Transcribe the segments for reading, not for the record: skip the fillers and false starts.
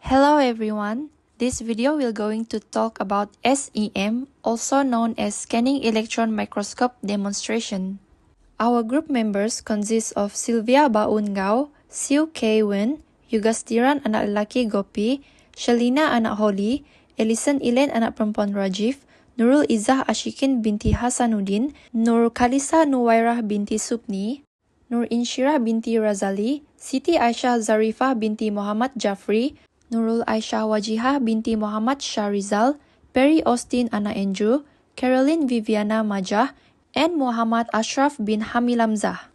Hello everyone. This video will going to talk about SEM, also known as Scanning Electron Microscope Demonstration. Our group members consist of Sylvia Baungao, Siu K. Wen, Yugastiran anak lelaki Gopi, Shalina anak Holly, Ellison Ilen anak perempuan Rajiv, Nurul Izzah Ashikin binti Hasanuddin, Nur Kalisa Nuwairah binti Supni, Nur Inshirah binti Razali, Siti Aisyah Zarifah binti Muhammad Jafri, Nurul Aisyah Wajihah binti Muhammad Shahrizal, Perry Austin anak Andrew, Caroline Viviana Majah, and Muhammad Ashraf bin Hamilamzah.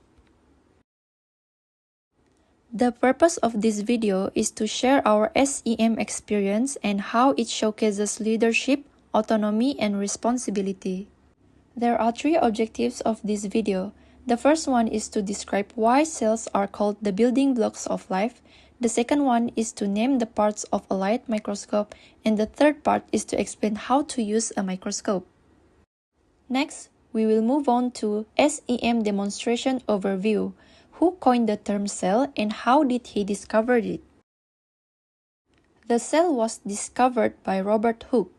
The purpose of this video is to share our SEM experience and how it showcases leadership, autonomy, and responsibility. There are three objectives of this video. The first one is to describe why cells are called the building blocks of life. The second one is to name the parts of a light microscope, and the third part is to explain how to use a microscope. Next, we will move on to SEM demonstration overview. Who coined the term cell and how did he discover it? The cell was discovered by Robert Hooke.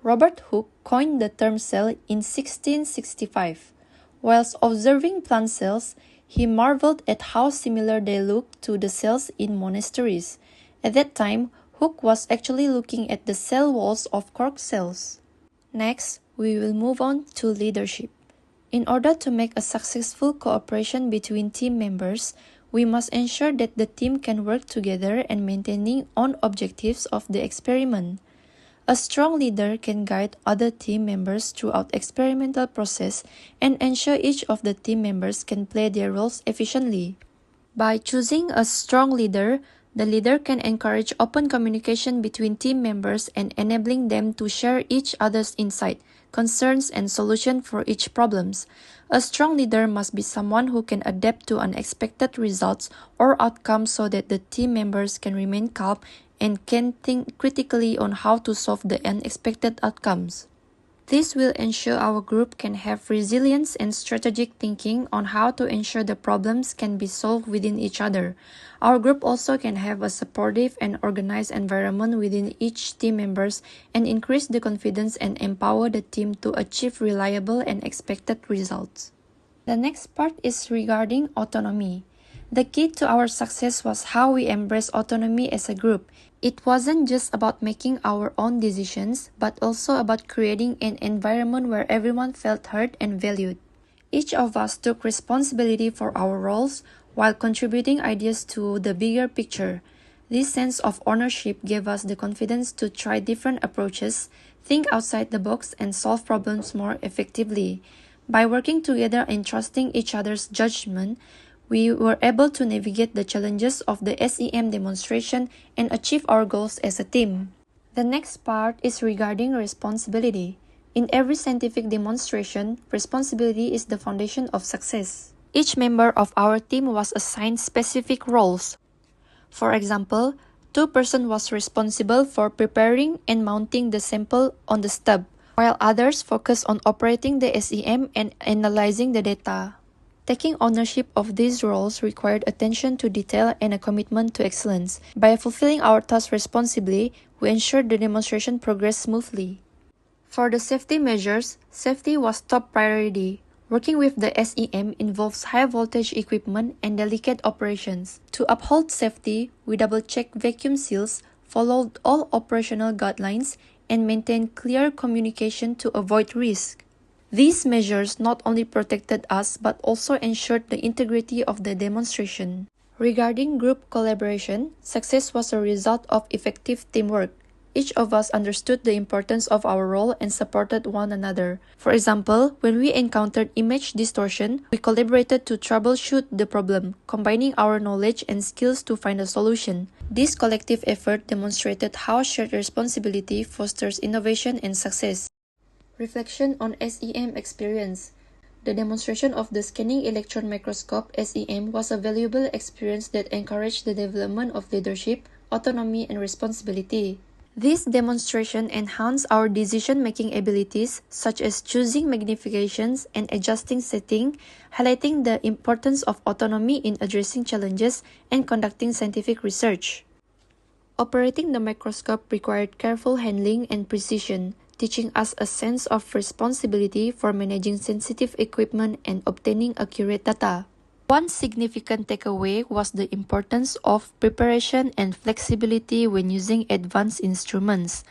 Robert Hooke coined the term cell in 1665. Whilst observing plant cells, he marveled at how similar they looked to the cells in monasteries. At that time, Hooke was actually looking at the cell walls of cork cells. Next, we will move on to leadership. In order to make a successful cooperation between team members, we must ensure that the team can work together and maintaining on objectives of the experiment. A strong leader can guide other team members throughout experimental process and ensure each of the team members can play their roles efficiently. By choosing a strong leader, the leader can encourage open communication between team members and enabling them to share each other's insight, concerns, and solutions for each problems. A strong leader must be someone who can adapt to unexpected results or outcomes so that the team members can remain calm and can think critically on how to solve the unexpected outcomes. This will ensure our group can have resilience and strategic thinking on how to ensure the problems can be solved within each other. Our group also can have a supportive and organized environment within each team members and increase the confidence and empower the team to achieve reliable and expected results. The next part is regarding autonomy. The key to our success was how we embrace autonomy as a group. It wasn't just about making our own decisions, but also about creating an environment where everyone felt heard and valued. Each of us took responsibility for our roles while contributing ideas to the bigger picture. This sense of ownership gave us the confidence to try different approaches, think outside the box, and solve problems more effectively. By working together and trusting each other's judgment, we were able to navigate the challenges of the SEM demonstration and achieve our goals as a team. The next part is regarding responsibility. In every scientific demonstration, responsibility is the foundation of success. Each member of our team was assigned specific roles. For example, two persons was responsible for preparing and mounting the sample on the stub, while others focused on operating the SEM and analyzing the data. Taking ownership of these roles required attention to detail and a commitment to excellence. By fulfilling our tasks responsibly, we ensured the demonstration progressed smoothly. For the safety measures, safety was top priority. Working with the SEM involves high-voltage equipment and delicate operations. To uphold safety, we double-checked vacuum seals, followed all operational guidelines, and maintained clear communication to avoid risk. These measures not only protected us but also ensured the integrity of the demonstration. Regarding group collaboration, success was a result of effective teamwork. Each of us understood the importance of our role and supported one another. For example, when we encountered image distortion, we collaborated to troubleshoot the problem, combining our knowledge and skills to find a solution. This collective effort demonstrated how shared responsibility fosters innovation and success. Reflection on SEM experience. The demonstration of the Scanning Electron Microscope SEM was a valuable experience that encouraged the development of leadership, autonomy, and responsibility. This demonstration enhanced our decision-making abilities, such as choosing magnifications and adjusting setting, highlighting the importance of autonomy in addressing challenges and conducting scientific research. Operating the microscope required careful handling and precision, teaching us a sense of responsibility for managing sensitive equipment and obtaining accurate data. One significant takeaway was the importance of preparation and flexibility when using advanced instruments.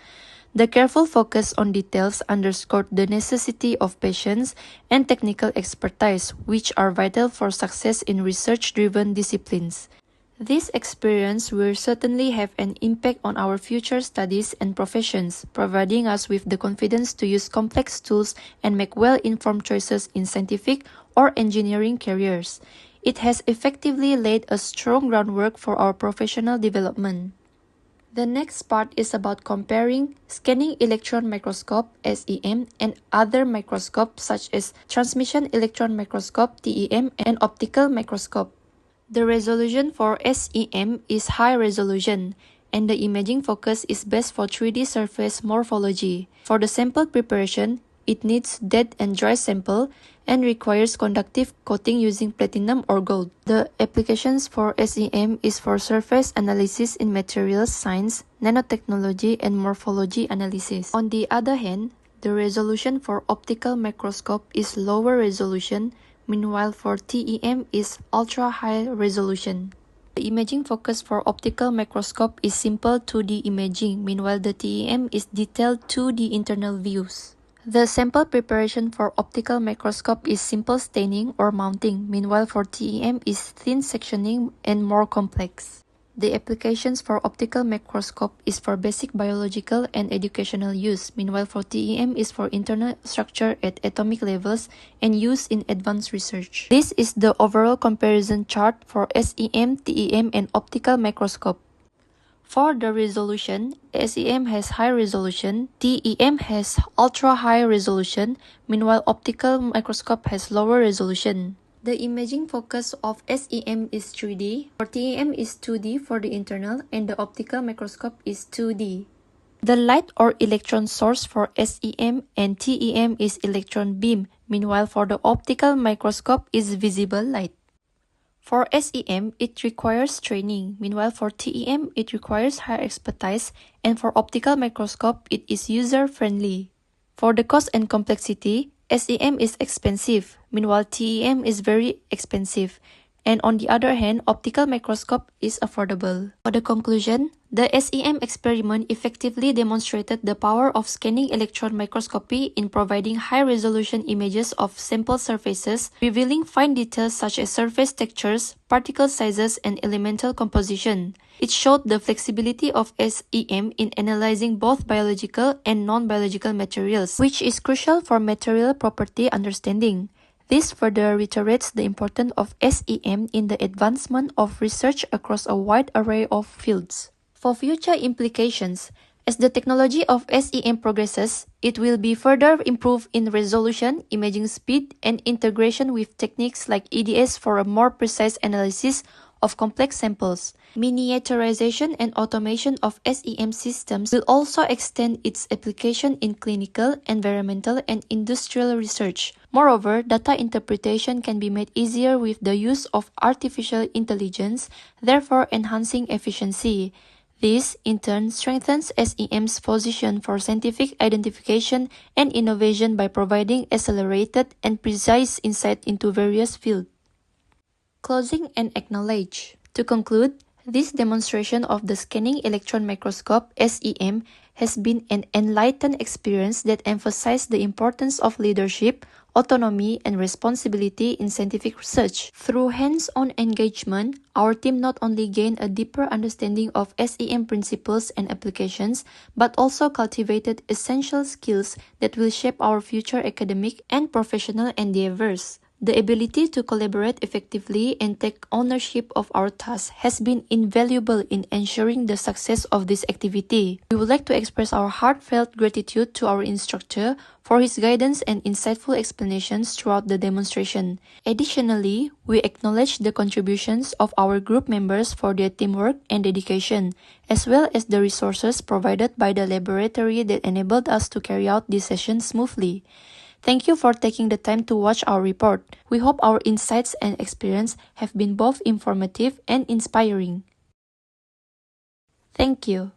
The careful focus on details underscored the necessity of patience and technical expertise, which are vital for success in research-driven disciplines. This experience will certainly have an impact on our future studies and professions, providing us with the confidence to use complex tools and make well-informed choices in scientific or engineering careers. It has effectively laid a strong groundwork for our professional development. The next part is about comparing scanning electron microscope (SEM) and other microscopes such as transmission electron microscope (TEM) and optical microscope. The resolution for SEM is high resolution, and the imaging focus is best for 3D surface morphology. For the sample preparation, it needs dead and dry sample and requires conductive coating using platinum or gold. The applications for SEM is for surface analysis in materials science, nanotechnology, and morphology analysis. On the other hand, the resolution for optical microscope is lower resolution, meanwhile for TEM is ultra-high resolution. The imaging focus for optical microscope is simple 2D imaging, meanwhile the TEM is detailed 2D internal views. The sample preparation for optical microscope is simple staining or mounting, meanwhile for TEM is thin sectioning and more complex. The applications for optical microscope is for basic biological and educational use, meanwhile for TEM is for internal structure at atomic levels and use in advanced research. This is the overall comparison chart for SEM, TEM, and optical microscope. For the resolution, SEM has high resolution, TEM has ultra-high resolution, meanwhile optical microscope has lower resolution. The imaging focus of SEM is 3D, for TEM is 2D for the internal, and the optical microscope is 2D. The light or electron source for SEM and TEM is electron beam, meanwhile for the optical microscope is visible light. For SEM, it requires training, meanwhile for TEM, it requires higher expertise, and for optical microscope, it is user-friendly. For the cost and complexity, SEM is expensive, meanwhile TEM is very expensive, and on the other hand, optical microscope is affordable. For the conclusion, the SEM experiment effectively demonstrated the power of scanning electron microscopy in providing high-resolution images of sample surfaces, revealing fine details such as surface textures, particle sizes, and elemental composition. It showed the flexibility of SEM in analyzing both biological and non-biological materials, which is crucial for material property understanding. This further reiterates the importance of SEM in the advancement of research across a wide array of fields. For future implications, as the technology of SEM progresses, it will be further improved in resolution, imaging speed, and integration with techniques like EDS for a more precise analysis of complex samples. Miniaturization and automation of SEM systems will also extend its application in clinical, environmental, and industrial research. Moreover, data interpretation can be made easier with the use of artificial intelligence, therefore enhancing efficiency. This, in turn, strengthens SEM's position for scientific identification and innovation by providing accelerated and precise insight into various fields. Closing and acknowledge. To conclude, this demonstration of the scanning electron microscope (SEM) has been an enlightened experience that emphasized the importance of leadership, autonomy, and responsibility in scientific research. Through hands-on engagement, our team not only gained a deeper understanding of SEM principles and applications, but also cultivated essential skills that will shape our future academic and professional endeavors. The ability to collaborate effectively and take ownership of our tasks has been invaluable in ensuring the success of this activity. We would like to express our heartfelt gratitude to our instructor for his guidance and insightful explanations throughout the demonstration. Additionally, we acknowledge the contributions of our group members for their teamwork and dedication, as well as the resources provided by the laboratory that enabled us to carry out this session smoothly. Thank you for taking the time to watch our report. We hope our insights and experience have been both informative and inspiring. Thank you.